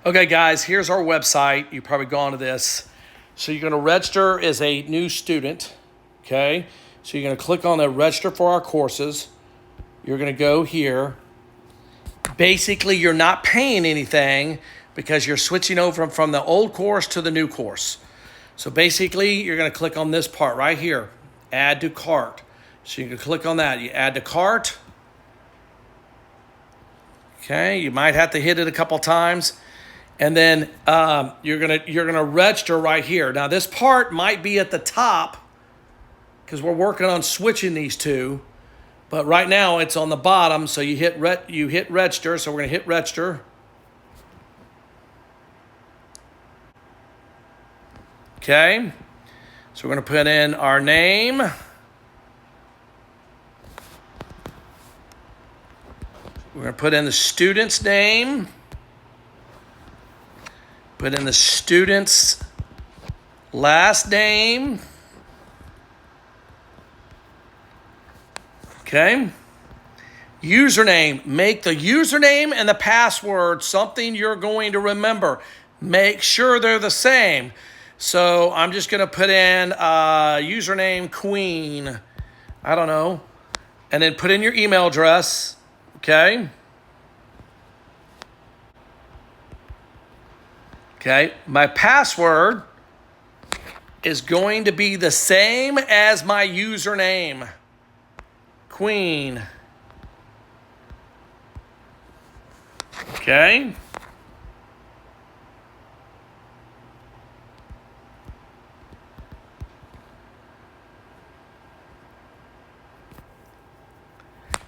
Okay, guys, here's our website. You've probably gone to this. So you're going to register as a new student, okay? So you're going to click on the register for our courses. You're going to go here. Basically, you're not paying anything because you're switching over from the old course to the new course. So basically, you're going to click on this part right here, add to cart. So you can click on that. You add to cart. Okay, you might have to hit it a couple times. And then you're gonna register right here. Now this part might be at the top because we're working on switching these two, but right now it's on the bottom. So you hit register. So we're gonna hit register. Okay. So we're gonna put in our name. We're gonna put in the student's name. Put in the student's last name. Okay. Username. Make the username and the password something you're going to remember. Make sure they're the same. So I'm just going to put in username Queen. I don't know. And then put in your email address. Okay. Okay, my password is going to be the same as my username, Queen. Okay.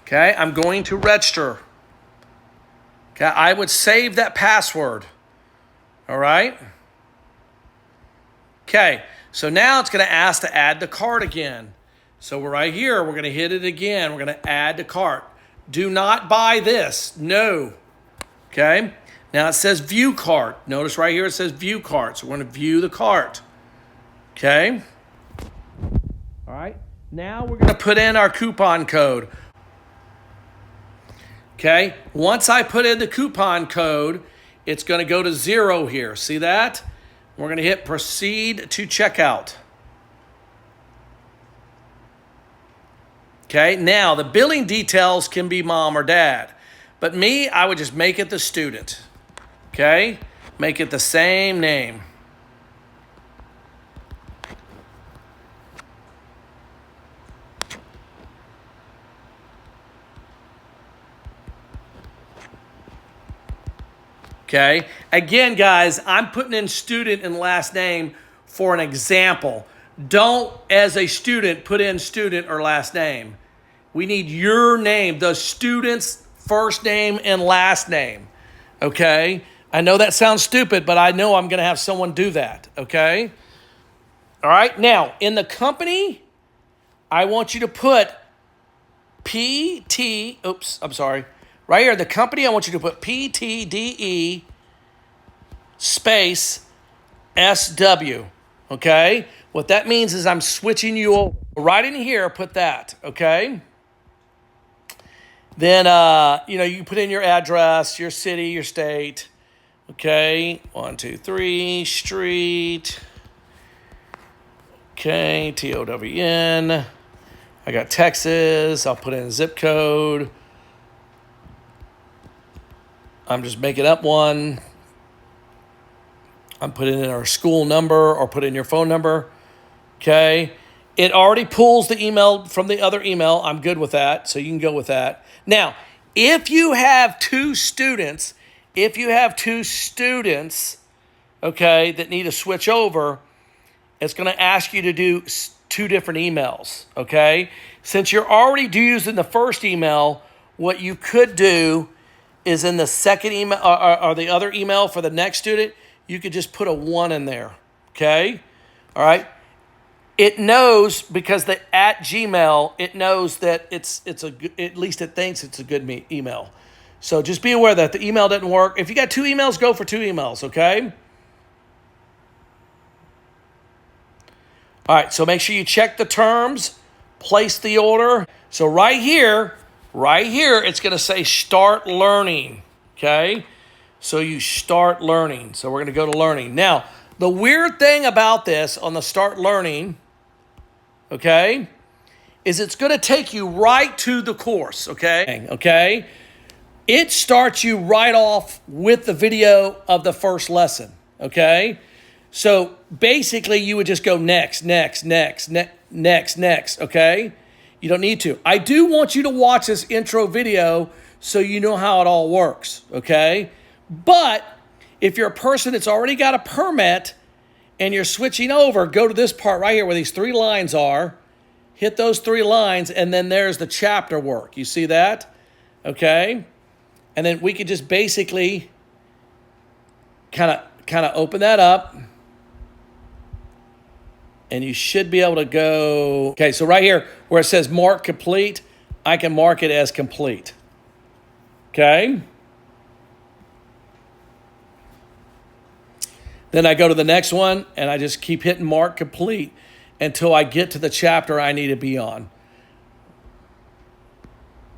Okay, I'm going to register. Okay, I would save that password. All right. Okay, so now it's going to ask to add the cart again. So we're right here. We're going to hit it again. We're going to add the cart. Do not buy this. No. Okay. Now it says view cart. Notice right here it says view cart. So we're going to view the cart. Okay. All right. Now we're going to put in our coupon code. Okay. Once I put in the coupon code, it's going to go to 0 here. See that? We're going to hit proceed to checkout. Okay, now the billing details can be mom or dad. But me, I would just make it the student. Okay, make it the same name. Okay, again, guys, I'm putting in student and last name for an example. Don't, as a student, put in student or last name. We need your name, the student's first name and last name. Okay, I know that sounds stupid, but I know I'm going to have someone do that. Okay, all right. Now, in the company, I want you to put PT. Oops, I'm sorry. Right here, the company, I want you to put Ptde space SW, okay? What that means is I'm switching you over. Right in here, put that, okay? Then, you put in your address, your city, your state, okay? 123 street, okay, TOWN. I got Texas. I'll put in zip code. I'm just making up one. I'm putting in our school number or put in your phone number. Okay. It already pulls the email from the other email. I'm good with that. So you can go with that. Now, if you have two students, okay, that need to switch over, it's going to ask you to do two different emails. Okay. Since you're already using the first email, what you could do is in the second email or the other email for the next student, you could just put a 1 in there, okay? All right? It knows because at Gmail, it knows that it's a good, at least it thinks it's a good email. So just be aware that the email didn't work. If you got 2 emails, go for 2 emails, okay? All right, so make sure you check the terms, place the order. So right here, it's going to say start learning, okay? So you start learning. So we're going to go to learning. Now, the weird thing about this on the start learning, okay, is it's going to take you right to the course, okay? Okay? It starts you right off with the video of the first lesson, okay? So basically you would just go next, okay? You don't need to. I do want you to watch this intro video so you know how it all works, okay? But if you're a person that's already got a permit and you're switching over, go to this part right here where these 3 lines are, hit those 3 lines, and then there's the chapter work. You see that? Okay? And then we could just basically kind of open that up. And you should be able to go. Okay, so right here where it says mark complete, I can mark it as complete. Okay? Then I go to the next one and I just keep hitting mark complete until I get to the chapter I need to be on.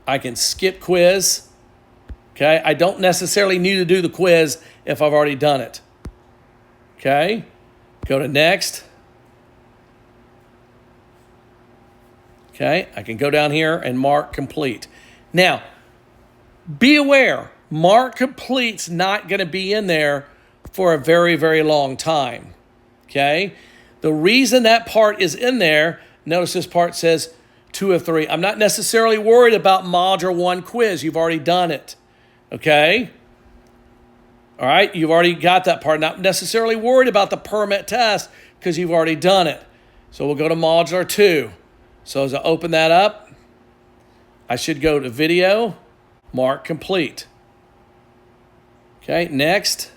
I can skip quiz. Okay, I don't necessarily need to do the quiz if I've already done it. Okay, go to next. Okay, I can go down here and mark complete. Now, be aware, mark complete's not going to be in there for a very, very long time. Okay, the reason that part is in there, notice this part says 2 of 3. I'm not necessarily worried about module 1 quiz. You've already done it. Okay? All right? You've already got that part. Not necessarily worried about the permit test because you've already done it. So we'll go to modular 2. So as I open that up, I should go to video, mark complete. Okay, next.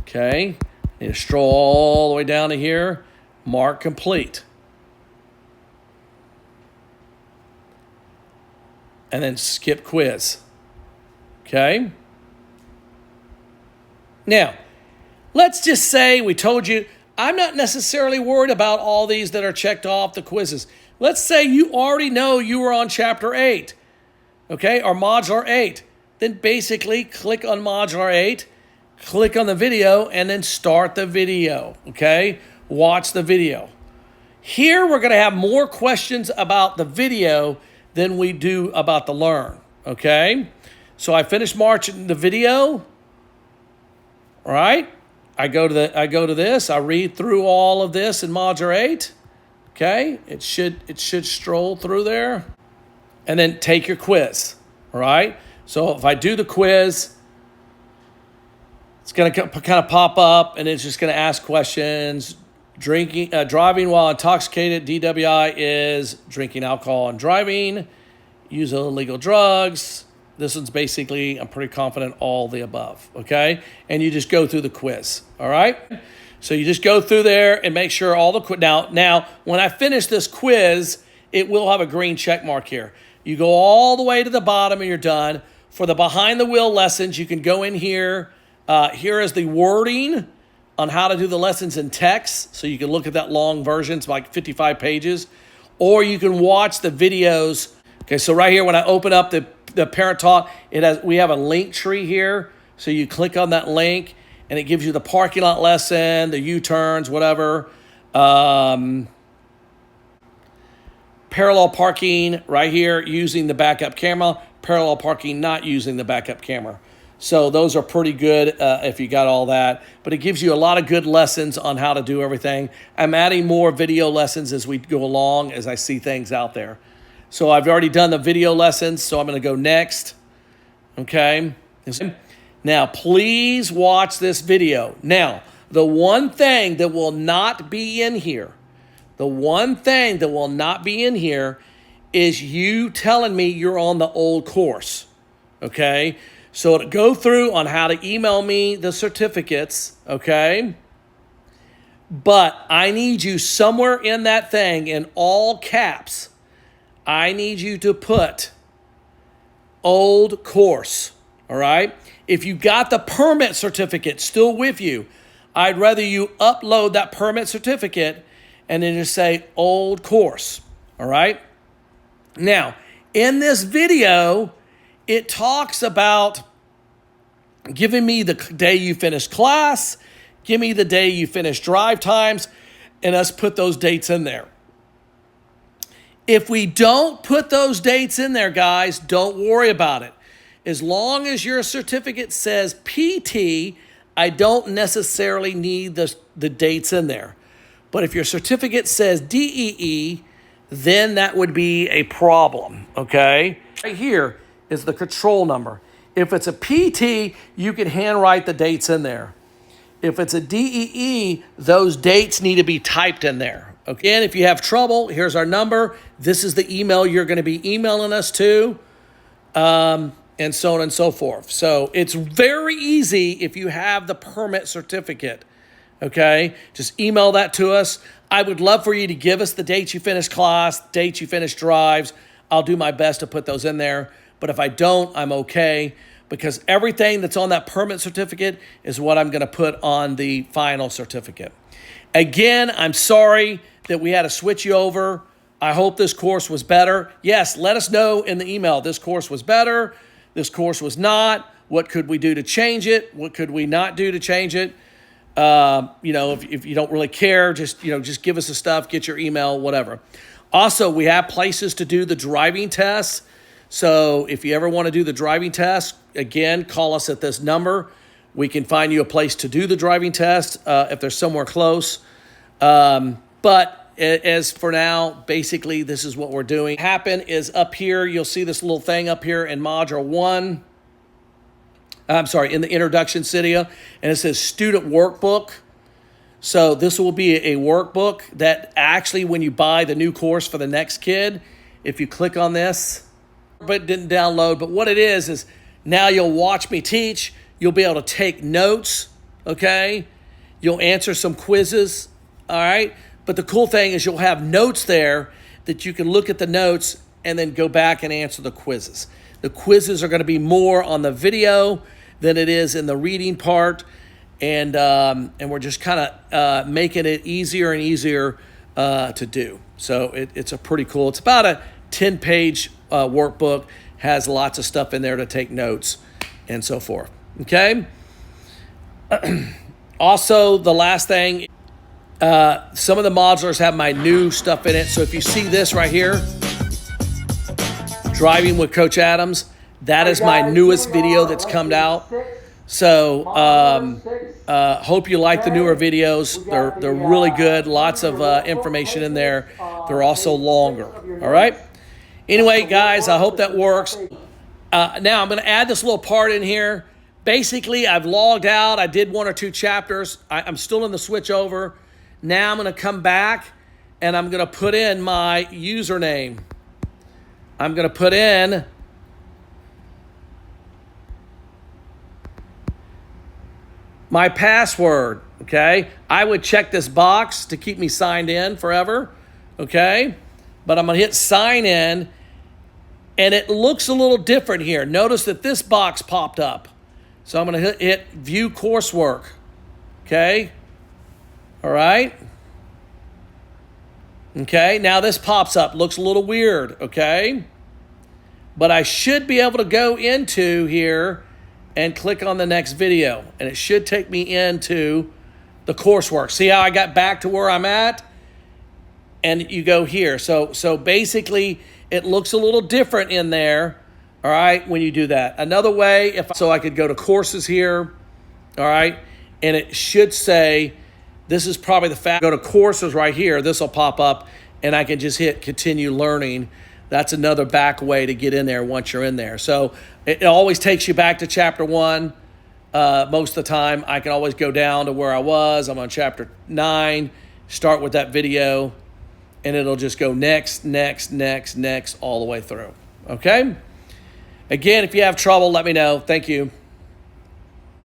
Okay, need to stroll all the way down to here, mark complete. And then skip quiz. Okay? Now, let's just say we told you, I'm not necessarily worried about all these that are checked off the quizzes. Let's say you already know you were on chapter 8, okay, or modular 8. Then basically click on modular 8, click on the video, and then start the video, okay? Watch the video. Here we're going to have more questions about the video than we do about the learn, okay? So I finished marching the video, all right? I go to this, I read through all of this in modular 8, okay? It should stroll through there, and then take your quiz, all right? So if I do the quiz, it's going to kind of pop up, and it's just going to ask questions. Driving while intoxicated, DWI is drinking alcohol and driving, use illegal drugs. This one's basically, I'm pretty confident, all the above, okay? And you just go through the quiz, all right? So you just go through there and make sure all the now, when I finish this quiz, it will have a green check mark here. You go all the way to the bottom and you're done. For the behind the wheel lessons, you can go in here. Here is the wording on how to do the lessons in text. So you can look at that long version. It's like 55 pages. Or you can watch the videos. Okay, so right here, when I open up the parent taught, we have a link tree here. So you click on that link, and it gives you the parking lot lesson, the U-turns, whatever. Parallel parking right here using the backup camera. Parallel parking not using the backup camera. So those are pretty good if you got all that. But it gives you a lot of good lessons on how to do everything. I'm adding more video lessons as we go along, as I see things out there. So I've already done the video lessons, so I'm going to go next. Okay. Now, please watch this video. Now, the one thing that will not be in here, is you telling me you're on the old course. Okay. So to go through on how to email me the certificates, okay? But I need you somewhere in that thing in all caps. I need you to put old course, all right? If you got the permit certificate still with you, I'd rather you upload that permit certificate and then just say old course, all right? Now, in this video, it talks about giving me the day you finished class, give me the day you finished drive times, and us put those dates in there. If we don't put those dates in there, guys, don't worry about it. As long as your certificate says PT, I don't necessarily need the dates in there. But if your certificate says DEE, then that would be a problem, okay? Right here is the control number. If it's a PT, you can handwrite the dates in there. If it's a DEE, those dates need to be typed in there. Okay, and if you have trouble, here's our number. This is the email you're going to be emailing us to, and so on and so forth. So it's very easy if you have the permit certificate. Okay, just email that to us. I would love for you to give us the dates you finished class, dates you finished drives. I'll do my best to put those in there. But if I don't, I'm okay, because everything that's on that permit certificate is what I'm going to put on the final certificate. Again, I'm sorry that we had to switch you over. I hope this course was better. Yes, let us know in the email. This course was better. This course was not. What could we do to change it? What could we not do to change it? If you don't really care, just give us the stuff, get your email, whatever. Also, we have places to do the driving tests. So if you ever want to do the driving test, again, call us at this number. We can find you a place to do the driving test if there's somewhere close. But as for now, basically, this is what we're doing. Happen is up here. You'll see this little thing up here in module 1. In the introduction video, and it says student workbook. So this will be a workbook that actually, when you buy the new course for the next kid, if you click on this, but it didn't download, but what it is now you'll watch me teach. You'll be able to take notes, okay? You'll answer some quizzes, all right? But the cool thing is you'll have notes there that you can look at the notes and then go back and answer the quizzes. The quizzes are going to be more on the video than it is in the reading part, and we're just kind of making it easier and easier to do. So it's a pretty cool. It's about a 10-page workbook, has lots of stuff in there to take notes and so forth. Okay. Also, the last thing, some of the modulars have my new stuff in it. So if you see this right here, Driving with Coach Adams, that is my newest video that's come out. So hope you like the newer videos. They're really good. Lots of information in there. They're also longer. All right. Anyway, guys, I hope that works. Now I'm going to add this little part in here. Basically, I've logged out. I did 1 or 2 chapters. I'm still in the switch over. Now I'm going to come back and I'm going to put in my username. I'm going to put in my password, okay? I would check this box to keep me signed in forever, okay? But I'm going to hit sign in, and it looks a little different here. Notice that this box popped up. So I'm going to hit view coursework, okay? All right. Okay, now this pops up. Looks a little weird, okay? But I should be able to go into here and click on the next video, and it should take me into the coursework. See how I got back to where I'm at? And you go here. So basically, it looks a little different in there, all right, when you do that. Another way, I could go to courses here, all right, and it should say, this is probably go to courses right here. This will pop up, and I can just hit continue learning. That's another back way to get in there once you're in there. So it always takes you back to chapter 1. Most of the time, I can always go down to where I was. I'm on chapter 9, start with that video, and it'll just go next, all the way through. Okay? Again, if you have trouble, let me know. Thank you.